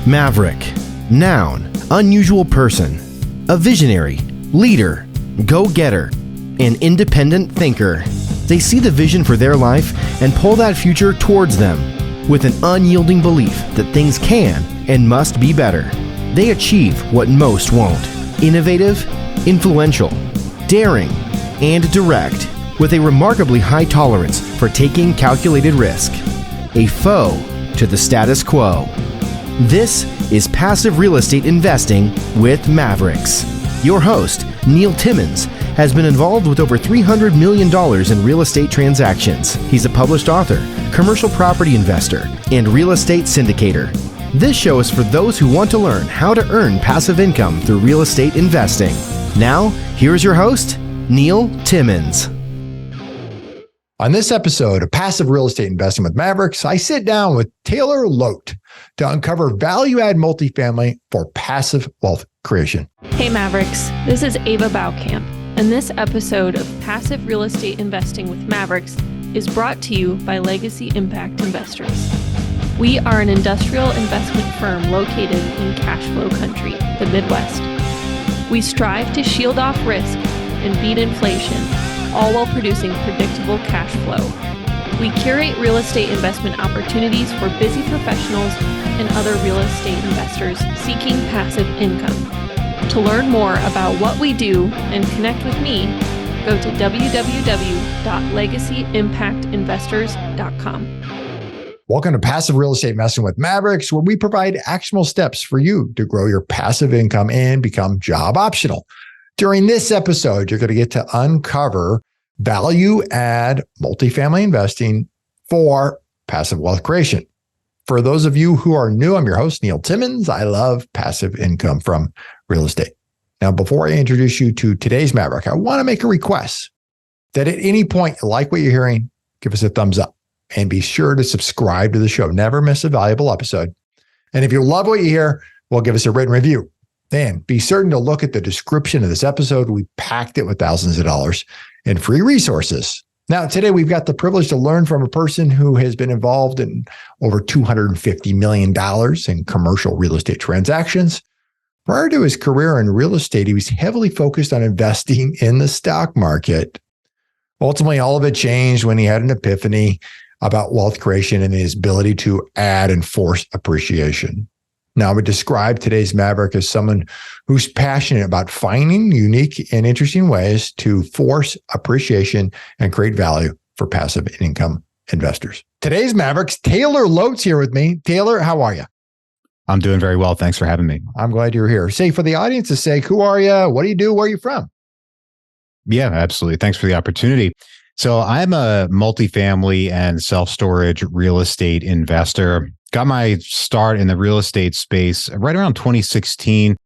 Maverick. Noun, unusual person. A visionary, leader, go-getter, an independent thinker. They see the vision for their life and pull that future towards them with an unyielding belief that things can and must be better. They achieve what most won't. Innovative, influential, daring, and direct, with a remarkably high tolerance for taking calculated risk. A foe to the status quo. This is Passive Real Estate Investing with Mavericks. Your host, Neil Timmins, has been involved with over $300 million in real estate transactions. He's a published author, commercial property investor, and real estate syndicator. This show is for those who want to learn how to earn passive income through real estate investing. Now, here's your host, Neil Timmins. On this episode of Passive Real Estate Investing with Mavericks, I sit down with Taylor Loht to uncover value-add multifamily for passive wealth creation. Hey Mavericks, this is Ava Baukamp, and this episode of Passive Real Estate Investing with Mavericks is brought to you by Legacy Impact Investors. We are an industrial investment firm located in cash flow country, the Midwest. We strive to shield off risk and beat inflation, all while producing predictable cash flow. We curate real estate investment opportunities for busy professionals and other real estate investors seeking passive income. To learn more about what we do and connect with me, go to www.legacyimpactinvestors.com. Welcome to Passive Real Estate Investing with Mavericks, where we provide actionable steps for you to grow your passive income and become job optional. During this episode, you're going to get to uncover value-add multifamily investing for passive wealth creation. For those of you who are new, I'm your host, Neil Timmins. I love passive income from real estate. Now, before I introduce you to today's Maverick, I want to make a request that at any point you like what you're hearing, give us a thumbs up and be sure to subscribe to the show. Never miss a valuable episode. And if you love what you hear, well, give us a written review. Then be certain to look at the description of this episode. We packed it with thousands of dollars in free resources. Now, today we've got the privilege to learn from a person who has been involved in over $250 million in commercial real estate transactions. Prior to his career in real estate, he was heavily focused on investing in the stock market. Ultimately, all of it changed when he had an epiphany about wealth creation and his ability to add and force appreciation. Now, I would describe today's Maverick as someone who's passionate about finding unique and interesting ways to force appreciation and create value for passive income investors. Today's Mavericks, Taylor Loht's here with me. Taylor, how are you? I'm doing very well. Thanks for having me. I'm glad you're here. Say, for the audience's sake, who are you? What do you do? Where are you from? Yeah, absolutely. Thanks for the opportunity. So I'm a multifamily and self-storage real estate investor. Got my start in the real estate space right around 2016.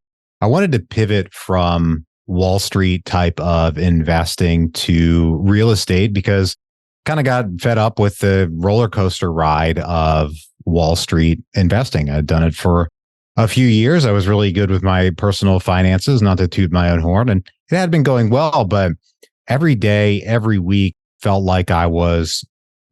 I wanted to pivot from Wall Street type of investing to real estate because kind of got fed up with the roller coaster ride of Wall Street investing. I'd done it for a few years. I was really good with my personal finances, not to toot my own horn, and it had been going well, but every day, every week felt like I was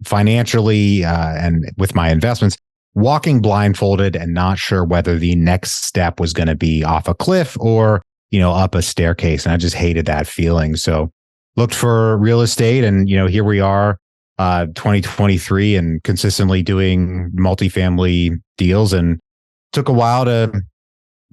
financially and with my investments walking blindfolded and not sure whether the next step was going to be off a cliff or, up a staircase. And I just hated that feeling. So looked for real estate and, here we are, 2023 and consistently doing multifamily deals, and took a while to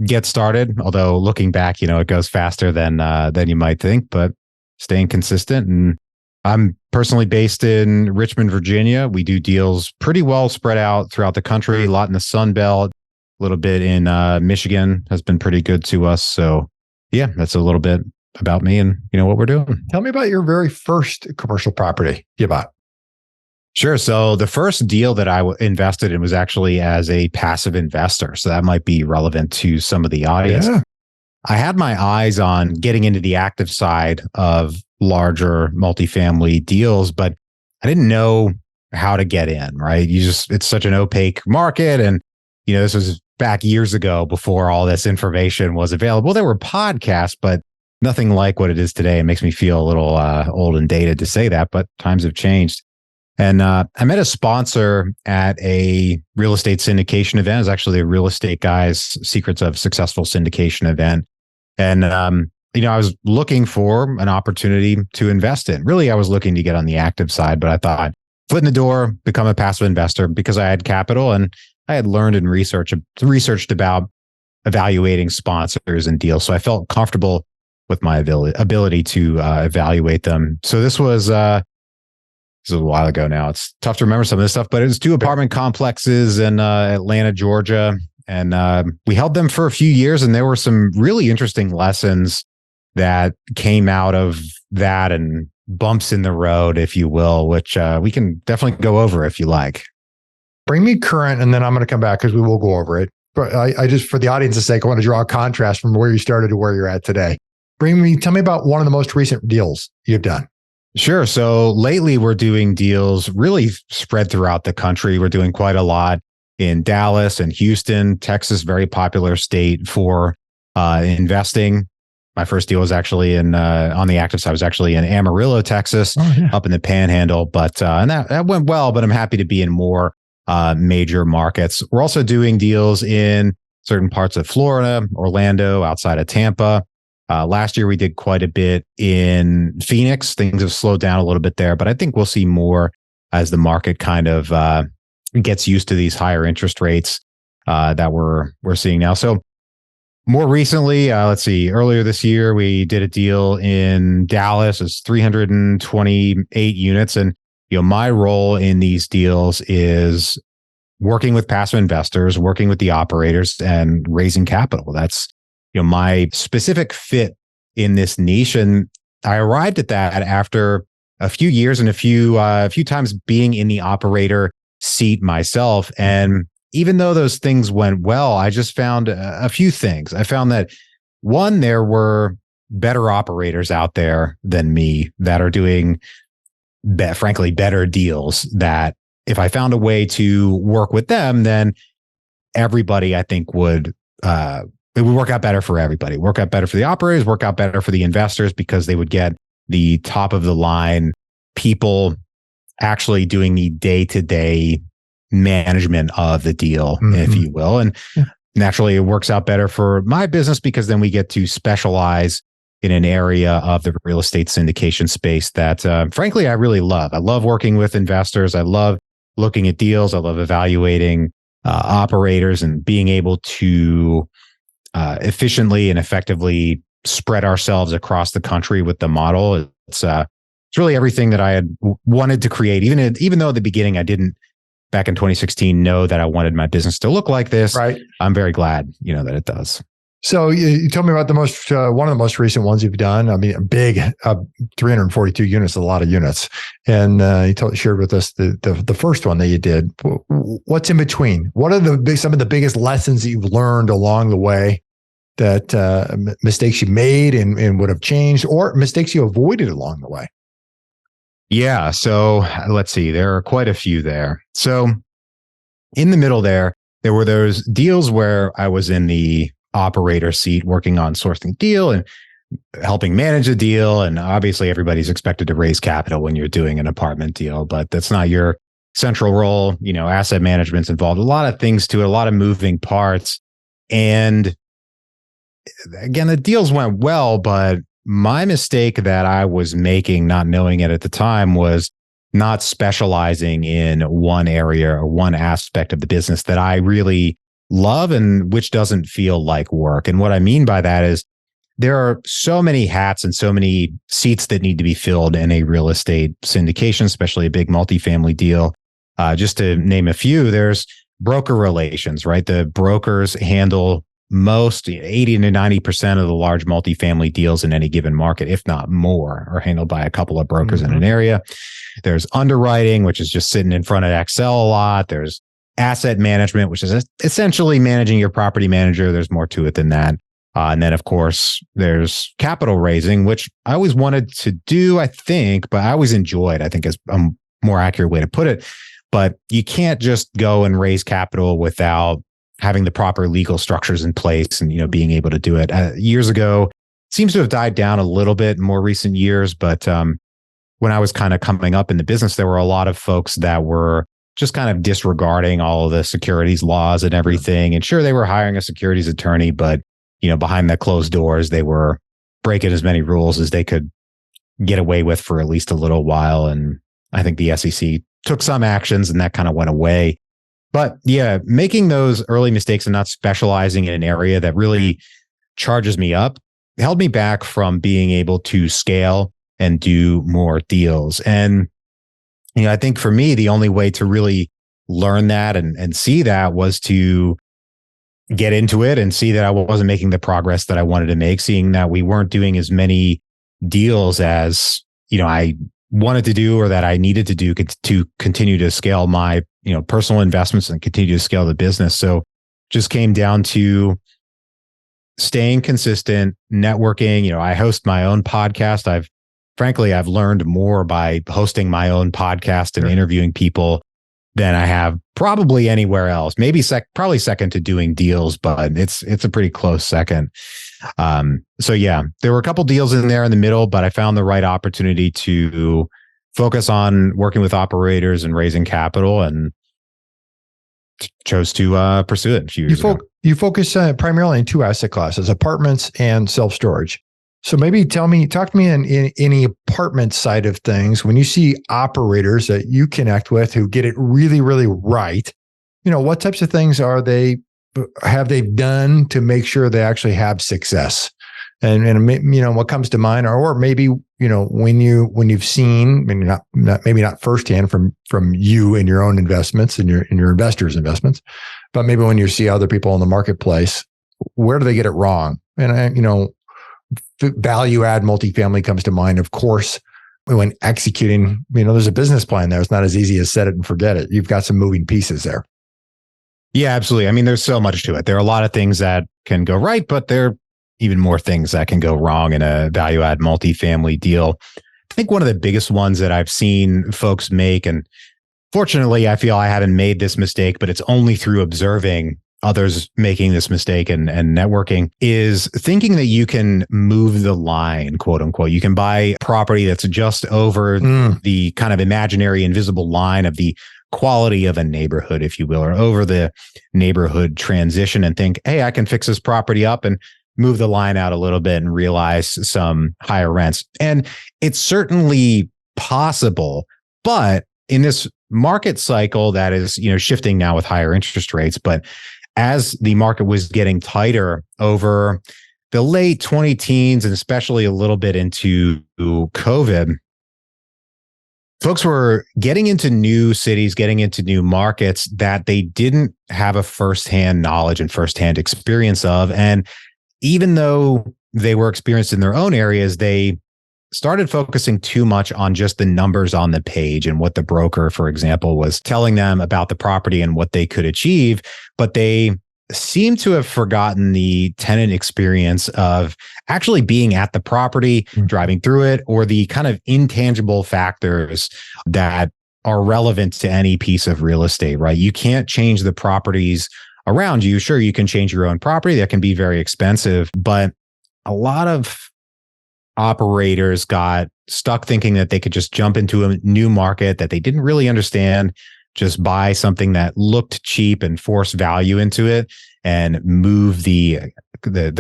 get started. Although looking back, it goes faster than you might think, but staying consistent. And I'm personally based in Richmond, Virginia. We do deals pretty well spread out throughout the country, a lot in the Sun Belt, a little bit in Michigan has been pretty good to us. So yeah, that's a little bit about me and what we're doing. Tell me about your very first commercial property you bought. Sure. So the first deal that I invested in was actually as a passive investor. So that might be relevant to some of the audience. Yeah. I had my eyes on getting into the active side of larger multifamily deals, but I didn't know how to get in, right? It's such an opaque market. And, this was back years ago before all this information was available. There were podcasts, but nothing like what it is today. It makes me feel a little old and dated to say that, but times have changed. And I met a sponsor at a real estate syndication event. It was actually a Real Estate Guys Secrets of Successful Syndication event. And, I was looking for an opportunity to invest in. Really, I was looking to get on the active side, but I thought, foot in the door, become a passive investor because I had capital and I had learned and researched about evaluating sponsors and deals. So I felt comfortable with my ability to evaluate them. So this was a while ago now. It's tough to remember some of this stuff, but it was 2 apartment complexes in Atlanta, Georgia. And we held them for a few years, and there were some really interesting lessons that came out of that and bumps in the road, if you will, which we can definitely go over if you like. Bring me current, and then I'm going to come back because we will go over it. But I just, for the audience's sake, I want to draw a contrast from where you started to where you're at today. Tell me about one of the most recent deals you've done. Sure. So lately we're doing deals really spread throughout the country. We're doing quite a lot in Dallas and Houston, Texas, very popular state for investing. My first deal was actually on the active side, was actually in Amarillo, Texas, up in the Panhandle. But and that went well, but I'm happy to be in more major markets. We're also doing deals in certain parts of Florida, Orlando, outside of Tampa. Last year, we did quite a bit in Phoenix. Things have slowed down a little bit there, but I think we'll see more as the market kind of gets used to these higher interest rates that we're seeing now. So more recently, earlier this year, we did a deal in Dallas. It's 328 units. And, my role in these deals is working with passive investors, working with the operators and raising capital. That's, my specific fit in this niche. And I arrived at that after a few years and a few times being in the operator seat myself. And even though those things went well, I just found a few things. I found that, one, there were better operators out there than me that are doing, frankly, better deals, that if I found a way to work with them, then everybody, I think, it would work out better for everybody, work out better for the operators, work out better for the investors, because they would get the top of the line people actually doing the day-to-day management of the deal, if you will. And naturally, it works out better for my business because then we get to specialize in an area of the real estate syndication space that, frankly, I really love. I love working with investors. I love looking at deals. I love evaluating operators and being able to efficiently and effectively spread ourselves across the country with the model. It's really everything that I had wanted to create, even though at the beginning I didn't, back in 2016, know that I wanted my business to look like this. Right. I'm very glad, that it does. So you told me about one of the most recent ones you've done. I mean, big, 342 units, a lot of units. And you shared with us the first one that you did. What's in between? What are some of the biggest lessons that you've learned along the way, that mistakes you made and would have changed, or mistakes you avoided along the way? Yeah. So let's see. There are quite a few there. So in the middle there were those deals where I was in the operator seat working on sourcing deal and helping manage a deal. And obviously everybody's expected to raise capital when you're doing an apartment deal, but that's not your central role. Asset management's involved, a lot of things to it, a lot of moving parts. And again, the deals went well, but my mistake that I was making, not knowing it at the time, was not specializing in one area or one aspect of the business that I really love and which doesn't feel like work. And what I mean by that is there are so many hats and so many seats that need to be filled in a real estate syndication, especially a big multifamily deal. Just to name a few, there's broker relations, right? The brokers handle most 80 to 90% of the large multifamily deals in any given market, if not more, are handled by a couple of brokers in an area. There's underwriting, which is just sitting in front of Excel a lot. There's asset management, which is essentially managing your property manager. There's more to it than that. And then, of course, there's capital raising, which I always wanted to do, I think, but I always enjoyed, I think is a more accurate way to put it. But you can't just go and raise capital without having the proper legal structures in place and, being able to do it. Years ago, seems to have died down a little bit in more recent years. But when I was kind of coming up in the business, there were a lot of folks that were just kind of disregarding all of the securities laws and everything. And sure, they were hiring a securities attorney, but behind the closed doors, they were breaking as many rules as they could get away with for at least a little while. And I think the SEC took some actions and that kind of went away. But yeah, making those early mistakes and not specializing in an area that really charges me up held me back from being able to scale and do more deals. And, I think for me, the only way to really learn that and see that was to get into it and see that I wasn't making the progress that I wanted to make, seeing that we weren't doing as many deals as, I wanted to do or that I needed to do to continue to scale my, personal investments and continue to scale the business. So just came down to staying consistent, networking. I host my own podcast. I've learned more by hosting my own podcast and interviewing people than I have probably anywhere else. Maybe probably second to doing deals, but it's a pretty close second. So yeah, there were a couple deals in there in the middle, but I found the right opportunity to focus on working with operators and raising capital, and chose to pursue it a few years ago. You focus primarily in two asset classes, apartments and self-storage. So maybe talk to me in the apartment side of things. When you see operators that you connect with who get it really, really right, what types of things have they done to make sure they actually have success? And what comes to mind, or maybe when you've seen, maybe not firsthand from you and your own investments and your investors' investments, but maybe when you see other people in the marketplace, where do they get it wrong? And value add multifamily comes to mind, of course, when executing. There's a business plan there. It's not as easy as set it and forget it. You've got some moving pieces there. Yeah, absolutely. There's so much to it. There are a lot of things that can go right, but there are even more things that can go wrong in a value add multifamily deal. I think one of the biggest ones that I've seen folks make, and fortunately, I feel I haven't made this mistake, but it's only through observing others making this mistake and networking, is thinking that you can move the line, quote unquote. You can buy property that's just over the kind of imaginary invisible line of the quality of a neighborhood, if you will, or over the neighborhood transition, and think, hey, I can fix this property up and move the line out a little bit and realize some higher rents. And it's certainly possible, but in this market cycle that is, shifting now with higher interest rates, but as the market was getting tighter over the late 2010s and especially a little bit into COVID, folks were getting into new cities, getting into new markets that they didn't have a firsthand knowledge and firsthand experience of. And even though they were experienced in their own areas, they started focusing too much on just the numbers on the page and what the broker, for example, was telling them about the property and what they could achieve. But they seem to have forgotten the tenant experience of actually being at the property, driving through it, or the kind of intangible factors that are relevant to any piece of real estate, right? You can't change the properties around you. Sure, you can change your own property. That can be very expensive, but a lot of operators got stuck thinking that they could just jump into a new market that they didn't really understand, just buy something that looked cheap and force value into it and move the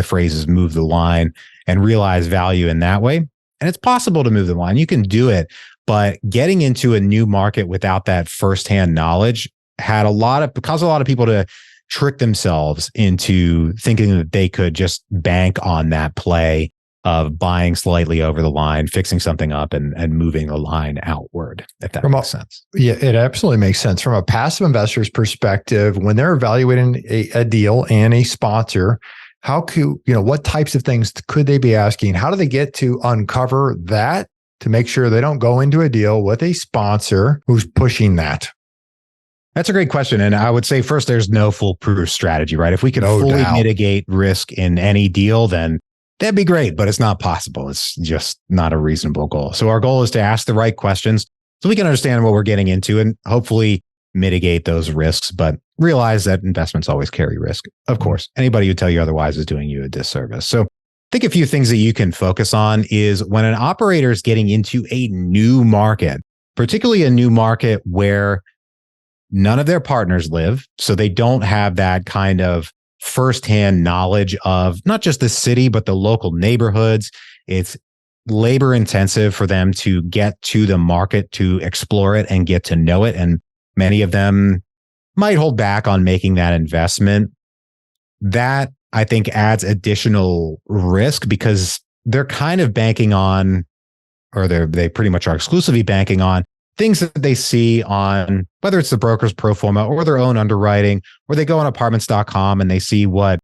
phrase is move the line and realize value in that way. And it's possible to move the line. You can do it, but getting into a new market without that firsthand knowledge caused a lot of people to trick themselves into thinking that they could just bank on that play of buying slightly over the line, fixing something up and moving the line outward, if that makes sense. Yeah, it absolutely makes sense. From a passive investor's perspective, when they're evaluating a deal and a sponsor, what types of things could they be asking? How do they get to uncover that to make sure they don't go into a deal with a sponsor who's pushing that? That's a great question. And I would say first, there's no foolproof strategy, right? If we could fully mitigate risk in any deal, then that'd be great, but it's not possible. It's just not a reasonable goal. So our goal is to ask the right questions so we can understand what we're getting into and hopefully mitigate those risks, but realize that investments always carry risk. Of course, anybody who tell you otherwise is doing you a disservice. So think a few things that you can focus on is when an operator is getting into a new market, particularly a new market where none of their partners live. So they don't have that kind of firsthand knowledge of not just the city, but the local neighborhoods. It's labor intensive for them to get to the market, to explore it and get to know it. And many of them might hold back on making that investment. That I think adds additional risk because they're kind of banking on, or they pretty much are exclusively banking on things that they see on, whether it's the broker's pro forma or their own underwriting, or they go on apartments.com and they see what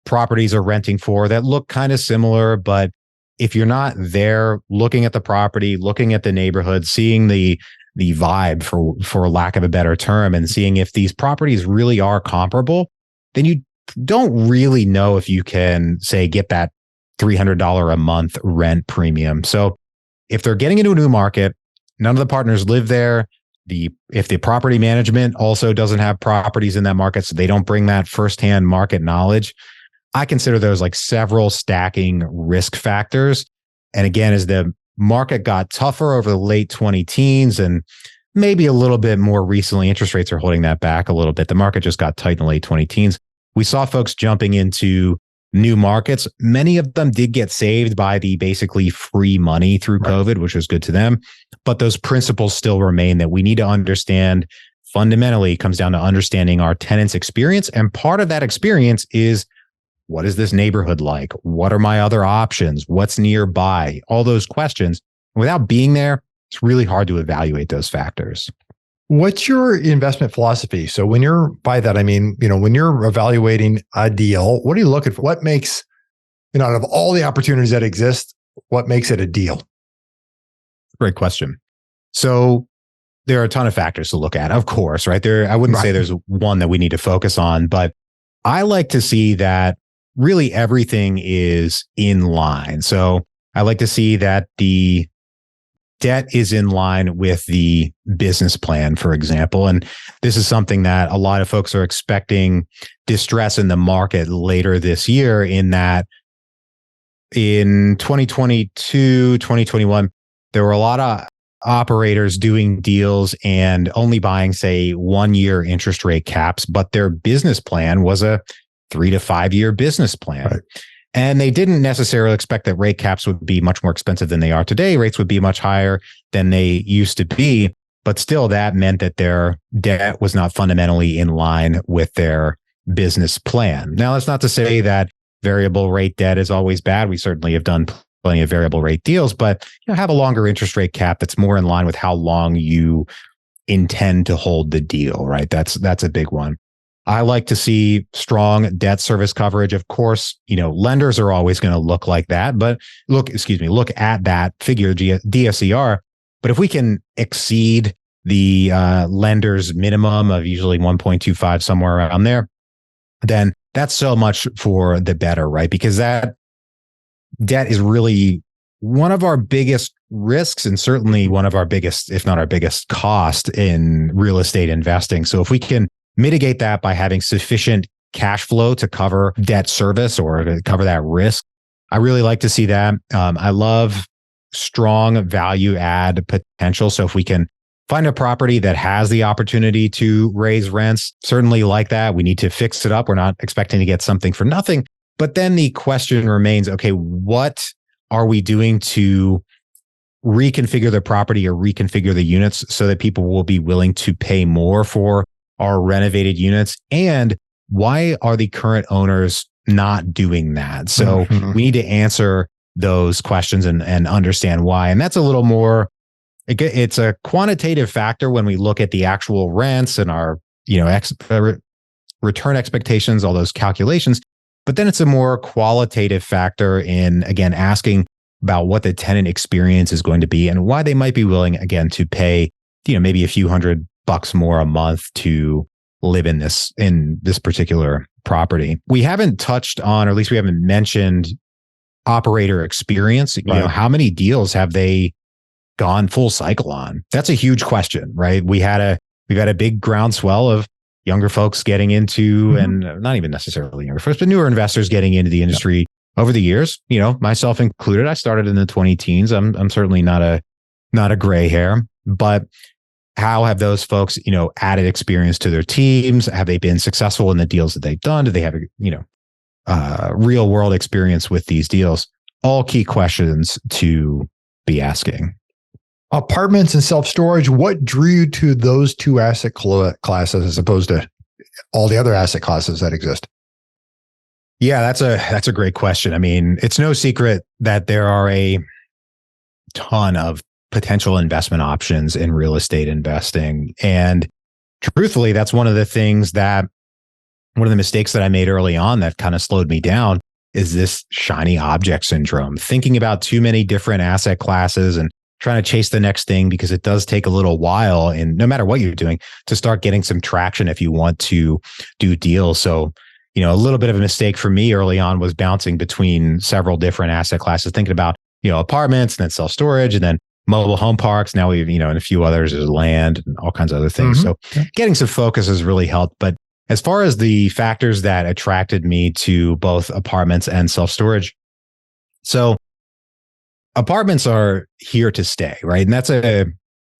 properties are renting for that look kind of similar. But if you're not there looking at the property, looking at the neighborhood, seeing the vibe for lack of a better term, and seeing if these properties really are comparable, then you don't really know if you can say get that $300 a month rent premium. So if they're getting into a new market, none of the partners live there. If the property management also doesn't have properties in that market, so they don't bring that firsthand market knowledge, I consider those like several stacking risk factors. And again, as the market got tougher over the late 2010s and maybe a little bit more recently, interest rates are holding that back a little bit. The market just got tight in the late 2010s. We saw folks jumping into new markets. Many of them did get saved by the basically free money through COVID, which was good to them. But those principles still remain that we need to understand. Fundamentally, it comes down to understanding our tenants' experience. And part of that experience is, what is this neighborhood like? What are my other options? What's nearby? All those questions. Without being there, it's really hard to evaluate those factors. What's your investment philosophy? So when you're by that, I mean, when you're evaluating a deal, what are you looking for? What makes, out of all the opportunities that exist, what makes it a deal? Great question. So there are a ton of factors to look at, of course, right? I wouldn't say there's one that we need to focus on, but I like to see that really everything is in line. So I like to see that the debt is in line with the business plan, for example. And this is something that a lot of folks are expecting distress in the market later this year, in that in 2022, 2021, there were a lot of operators doing deals and only buying, say, 1-year interest rate caps, but their business plan was a 3 to 5 year business plan. Right. And they didn't necessarily expect that rate caps would be much more expensive than they are today. Rates would be much higher than they used to be. But still, that meant that their debt was not fundamentally in line with their business plan. Now, that's not to say that variable rate debt is always bad. We certainly have done plenty of variable rate deals, but have a longer interest rate cap that's more in line with how long you intend to hold the deal, right? That's a big one. I like to see strong debt service coverage. Of course, lenders are always going to look like that, but look at that figure, DSCR. But if we can exceed the lender's minimum of usually 1.25, somewhere around there, then that's so much for the better, right? Because that debt is really one of our biggest risks, and certainly one of our biggest, if not our biggest, cost in real estate investing. So if we can mitigate that by having sufficient cash flow to cover debt service or to cover that risk, I really like to see that. I love strong value add potential. So if we can find a property that has the opportunity to raise rents, certainly like that. We need to fix it up. We're not expecting to get something for nothing. But then the question remains, okay, what are we doing to reconfigure the property or reconfigure the units so that people will be willing to pay more for our renovated units? And why are the current owners not doing that? So we need to answer those questions and understand why. And that's a little more, it's a quantitative factor when we look at the actual rents and our, return expectations, all those calculations. But then it's a more qualitative factor in, again, asking about what the tenant experience is going to be and why they might be willing, again, to pay, maybe a few $100 more a month to live in this particular property. We haven't touched on, or at least we haven't mentioned, operator experience. Right. How many deals have they gone full cycle on? That's a huge question, right? We've had a big groundswell of younger folks getting into, and not even necessarily younger folks, but newer investors getting into the industry over the years, myself included, I started in the 20 teens. I'm certainly not a gray hair, but how have those folks, added experience to their teams? Have they been successful in the deals that they've done? Do they have, real world experience with these deals? All key questions to be asking. Apartments and self-storage, what drew you to those two asset classes as opposed to all the other asset classes that exist? Yeah, that's a great question. I mean, it's no secret that there are a ton of potential investment options in real estate investing. And truthfully, that's one of the mistakes that I made early on that kind of slowed me down is this shiny object syndrome, thinking about too many different asset classes and trying to chase the next thing, because it does take a little while, and no matter what you're doing, to start getting some traction if you want to do deals. So, a little bit of a mistake for me early on was bouncing between several different asset classes, thinking about, apartments and then self-storage and then mobile home parks. Now we've, and a few others, there's land and all kinds of other things. So getting some focus has really helped. But as far as the factors that attracted me to both apartments and self-storage, so apartments are here to stay, right? And that's a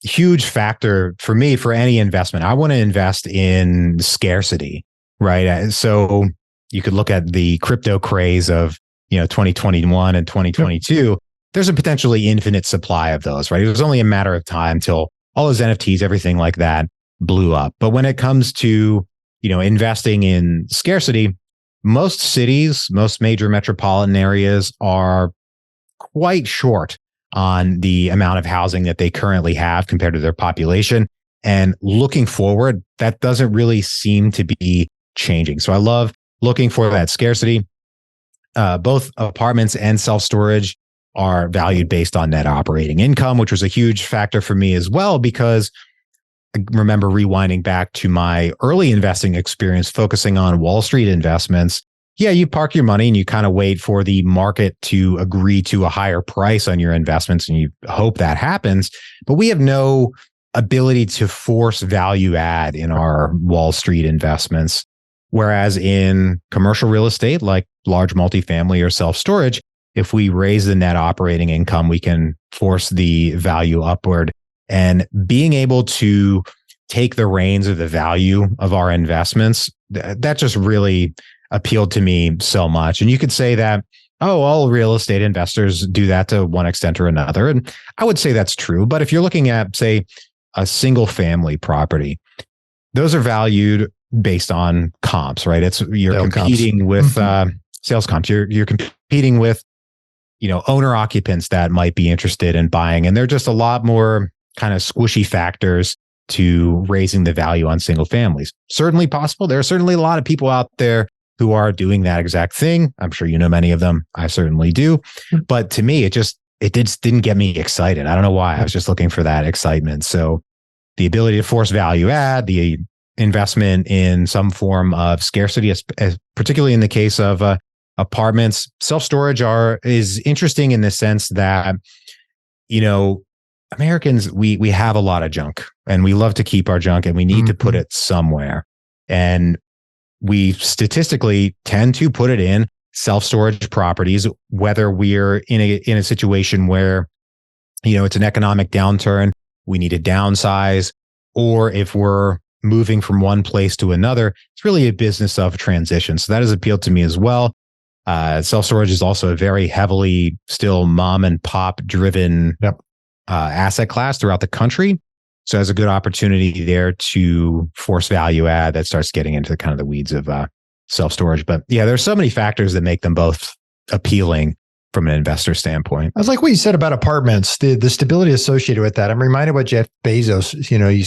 huge factor for me for any investment. I want to invest in scarcity, right? So you could look at the crypto craze of, 2021 and 2022. There's a potentially infinite supply of those, right? It was only a matter of time till all those NFTs, everything like that blew up. But when it comes to, investing in scarcity, most cities, most major metropolitan areas are quite short on the amount of housing that they currently have compared to their population. And looking forward, that doesn't really seem to be changing. So I love looking for that scarcity. Both apartments and self-storage are valued based on net operating income, which was a huge factor for me as well, because I remember rewinding back to my early investing experience, focusing on Wall Street investments. Yeah, you park your money and you kind of wait for the market to agree to a higher price on your investments, and you hope that happens. But we have no ability to force value add in our Wall Street investments. Whereas in commercial real estate, like large multifamily or self-storage, if we raise the net operating income, we can force the value upward. And being able to take the reins of the value of our investments, that just really appealed to me so much. And you could say that, all real estate investors do that to one extent or another. And I would say that's true. But if you're looking at, say, a single family property, those are valued based on comps, right? You're competing with sales comps. You're competing with, owner occupants that might be interested in buying. And they're just a lot more kind of squishy factors to raising the value on single families. Certainly possible. There are certainly a lot of people out there who are doing that exact thing. I'm sure you know many of them. I certainly do. But to me, it just didn't get me excited. I don't know why. I was just looking for that excitement. So the ability to force value add, the investment in some form of scarcity, particularly in the case of apartments, self-storage is interesting in the sense that, Americans, we have a lot of junk and we love to keep our junk and we need to put it somewhere. And we statistically tend to put it in self-storage properties, whether we're in a situation where, it's an economic downturn, we need to downsize, or if we're moving from one place to another, it's really a business of transition. So that has appealed to me as well. Self-storage is also a very heavily still mom and pop driven asset class throughout the country. So there's a good opportunity there to force value add that starts getting into kind of the weeds of self-storage. But yeah, there's so many factors that make them both appealing from an investor standpoint. I was like what you said about apartments, the stability associated with that. I'm reminded what Jeff Bezos,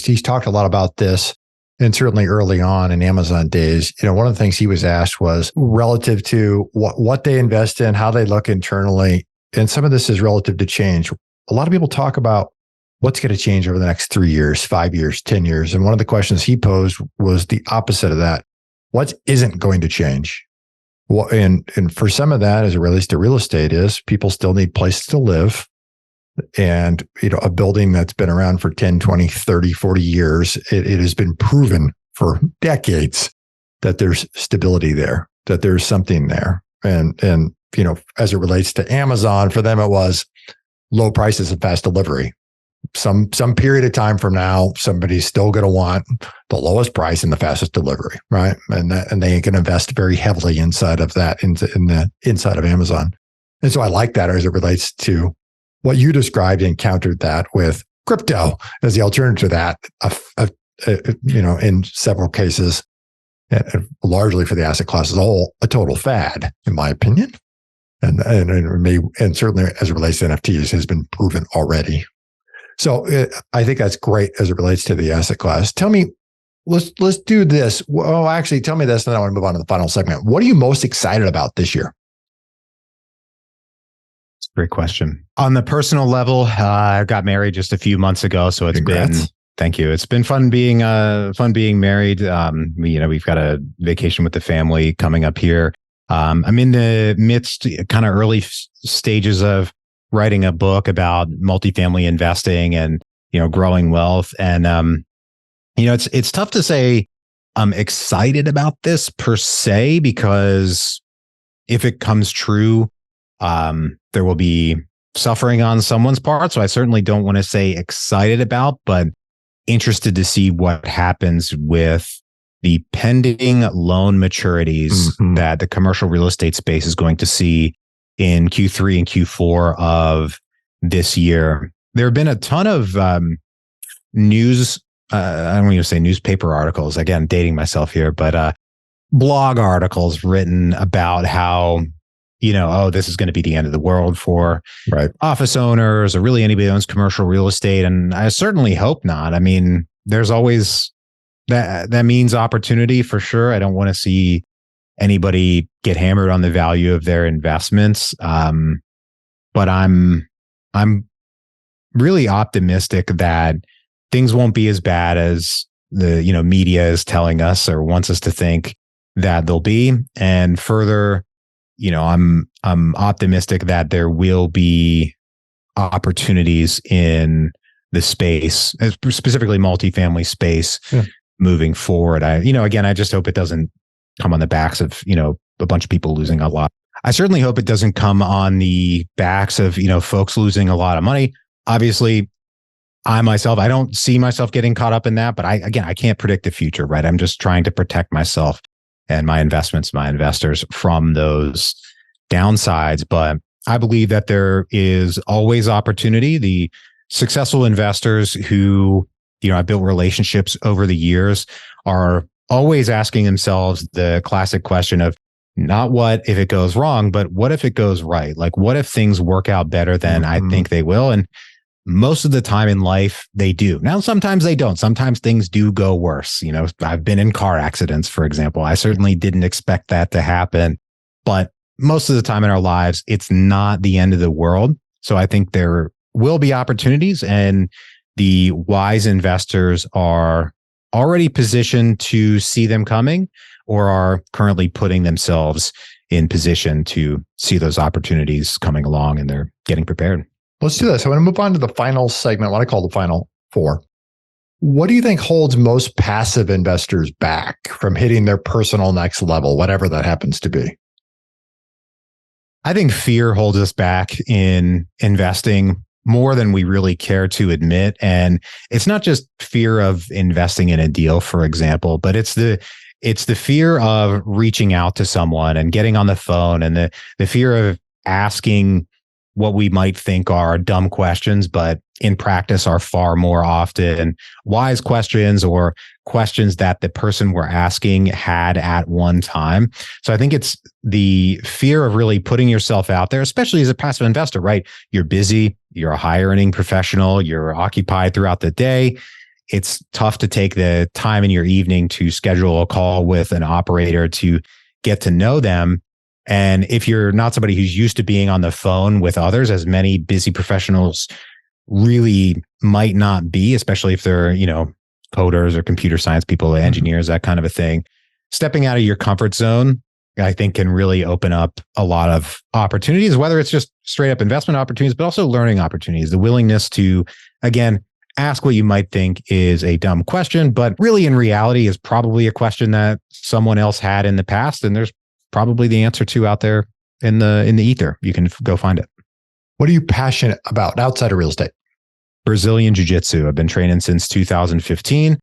he's talked a lot about this. And certainly early on in Amazon days, one of the things he was asked was relative to what they invest in, how they look internally. And some of this is relative to change. A lot of people talk about what's going to change over the next 3 years, 5 years, 10 years. And one of the questions he posed was the opposite of that. What isn't going to change? Well, and for some of that, as it relates to real estate, is people still need places to live. And, a building that's been around for 10, 20, 30, 40 years, it has been proven for decades that there's stability there, that there's something there. And as it relates to Amazon, for them, it was low prices and fast delivery. Some period of time from now, somebody's still going to want the lowest price and the fastest delivery, right? And they can invest very heavily inside of that, inside of Amazon. And so I like that as it relates to what you described and countered that with crypto as the alternative to that, in several cases, and largely for the asset class as a whole, a total fad, in my opinion. And certainly as it relates to NFTs has been proven already. So I think that's great as it relates to the asset class. Tell me, let's do this. Well, actually, tell me this, and then I want to move on to the final segment. What are you most excited about this year? Great question. On the personal level, I got married just a few months ago, so it's Congrats. been. Thank you. It's been fun being married. We've got a vacation with the family coming up here. I'm in the midst, kind of early stages of writing a book about multifamily investing and growing wealth. And it's tough to say I'm excited about this per se, because if it comes true, there will be suffering on someone's part. So I certainly don't want to say excited about, but interested to see what happens with the pending loan maturities that the commercial real estate space is going to see in Q3 and Q4 of this year. There have been a ton of news, I don't want to say newspaper articles, again, dating myself here, but blog articles written about how, this is going to be the end of the world for office owners or really anybody who owns commercial real estate. And I certainly hope not. I mean, there's always that means opportunity for sure. I don't want to see anybody get hammered on the value of their investments. But I'm really optimistic that things won't be as bad as the media is telling us or wants us to think that they'll be. And further, I'm optimistic that there will be opportunities in the space, specifically multifamily space, moving forward. I just hope it doesn't come on the backs of, a bunch of people losing a lot. I certainly hope it doesn't come on the backs of, folks losing a lot of money. Obviously, I don't see myself getting caught up in that, but I can't predict the future, right? I'm just trying to protect myself and my investments, my investors from those downsides. But I believe that there is always opportunity. The successful investors who, I've built relationships over the years are always asking themselves the classic question of not what if it goes wrong, but what if it goes right? Like, what if things work out better than I think they will? And most of the time in life, they do. Now, sometimes they don't. Sometimes things do go worse. I've been in car accidents, for example. I certainly didn't expect that to happen. But most of the time in our lives, it's not the end of the world. So I think there will be opportunities, and the wise investors are already positioned to see them coming or are currently putting themselves in position to see those opportunities coming along, and they're getting prepared. Let's do this. I want to move on to the final segment, what I call the final four. What do you think holds most passive investors back from hitting their personal next level, whatever that happens to be? I think fear holds us back in investing more than we really care to admit. And it's not just fear of investing in a deal, for example, but it's the fear of reaching out to someone and getting on the phone, and the fear of asking what we might think are dumb questions, but in practice are far more often wise questions or questions that the person we're asking had at one time. So I think it's the fear of really putting yourself out there, especially as a passive investor, right? You're busy, you're a high earning professional, you're occupied throughout the day. It's tough to take the time in your evening to schedule a call with an operator to get to know them. And if you're not somebody who's used to being on the phone with others, as many busy professionals really might not be, especially if they're, coders or computer science people, engineers, that kind of a thing, stepping out of your comfort zone, I think can really open up a lot of opportunities, whether it's just straight up investment opportunities, but also learning opportunities, the willingness to, again, ask what you might think is a dumb question, but really in reality is probably a question that someone else had in the past. And there's probably the answer to out there in the ether. You can go find it. What are you passionate about outside of real estate? Brazilian Jiu-Jitsu. I've been training since 2015.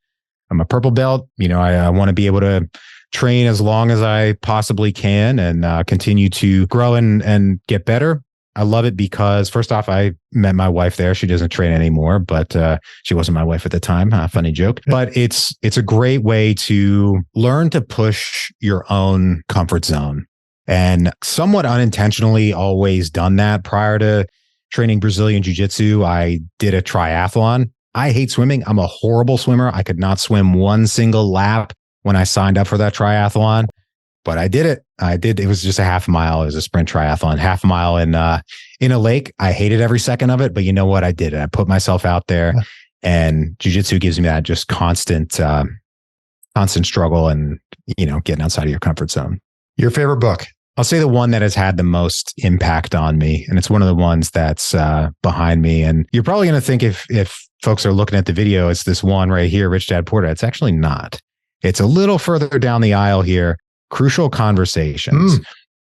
I'm a purple belt. I want to be able to train as long as I possibly can and continue to grow and get better. I love it because first off, I met my wife there. She doesn't train anymore, but she wasn't my wife at the time. Funny joke. But it's a great way to learn to push your own comfort zone. And somewhat unintentionally always done that. Prior to training Brazilian Jiu-Jitsu, I did a triathlon. I hate swimming. I'm a horrible swimmer. I could not swim one single lap when I signed up for that triathlon, but I did it. It was just a half mile. It was a sprint triathlon, half mile in a lake. I hated every second of it, but you know what? I did it. I put myself out there, and jiu-jitsu gives me that just constant struggle and, getting outside of your comfort zone. Your favorite book? I'll say the one that has had the most impact on me, and it's one of the ones that's behind me. And you're probably going to think if folks are looking at the video, it's this one right here, Rich Dad Poor Dad. It's actually not. It's a little further down the aisle here. Crucial Conversations.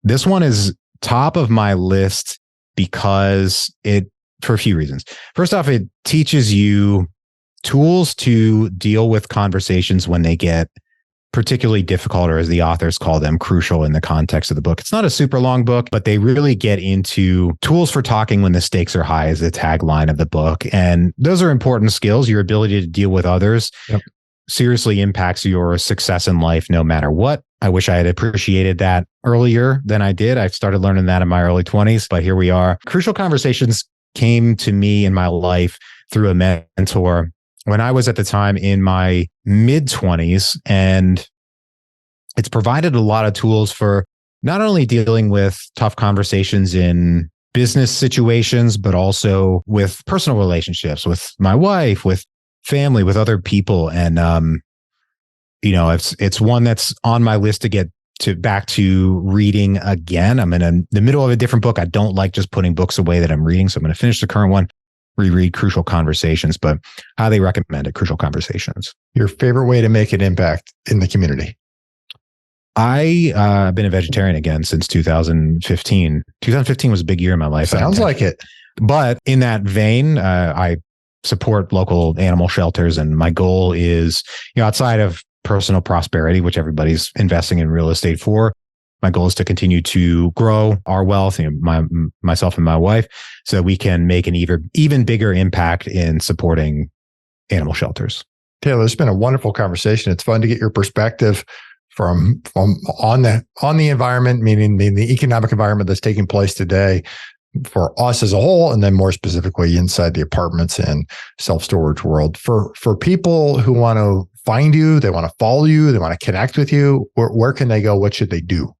This one is top of my list because for a few reasons. First off, it teaches you tools to deal with conversations when they get particularly difficult, or as the authors call them, crucial in the context of the book. It's not a super long book, but they really get into tools for talking when the stakes are high is the tagline of the book. And those are important skills. Your ability to deal with others seriously impacts your success in life no matter what. I wish I had appreciated that earlier than I did. I started learning that in my early 20s, but here we are. Crucial Conversations came to me in my life through a mentor when I was at the time in my mid-20s, and it's provided a lot of tools for not only dealing with tough conversations in business situations, but also with personal relationships, with my wife, with family, with other people. And, it's one that's on my list to get back to reading again. I'm in the middle of a different book. I don't like just putting books away that I'm reading. So I'm going to finish the current one, reread Crucial Conversations, but highly recommend it, Crucial Conversations. Your favorite way to make an impact in the community? I've been a vegetarian again since 2015. 2015 was a big year in my life. Sounds like it. But in that vein, I support local animal shelters. And my goal is, outside of personal prosperity, which everybody's investing in real estate for, my goal is to continue to grow our wealth, myself and my wife, so that we can make an even bigger impact in supporting animal shelters. Taylor, it's been a wonderful conversation. It's fun to get your perspective from on the environment, meaning the economic environment that's taking place today for us as a whole, and then more specifically inside the apartments and self-storage world. For people who want to find you, they want to follow you, they want to connect with you, where can they go? What should they do?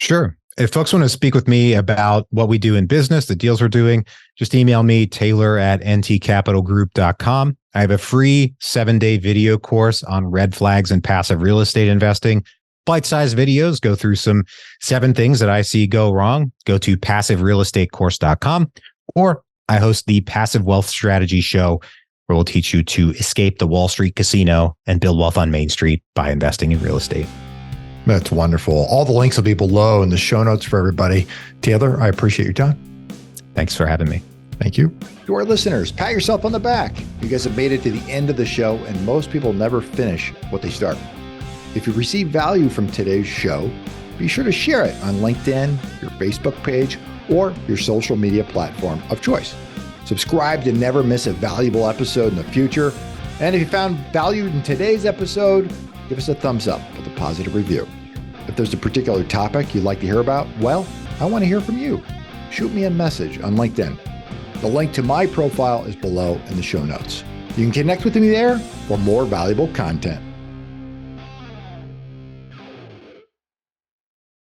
Sure. If folks want to speak with me about what we do in business, the deals we're doing, just email me, taylor@ntcapitalgroup.com. I have a free 7-day video course on red flags and passive real estate investing. Bite-sized videos, go through some 7 things that I see go wrong. Go to passiverealestatecourse.com, or I host the Passive Wealth Strategy Show, where we'll teach you to escape the Wall Street casino and build wealth on Main Street by investing in real estate. That's wonderful. All the links will be below in the show notes for everybody. Taylor, I appreciate your time. Thanks for having me. Thank you. To our listeners, pat yourself on the back. You guys have made it to the end of the show, and most people never finish what they start. If you receive value from today's show, be sure to share it on LinkedIn, your Facebook page, or your social media platform of choice. Subscribe to never miss a valuable episode in the future. And if you found value in today's episode, give us a thumbs up with a positive review. If there's a particular topic you'd like to hear about, well, I want to hear from you. Shoot me a message on LinkedIn. The link to my profile is below in the show notes. You can connect with me there for more valuable content.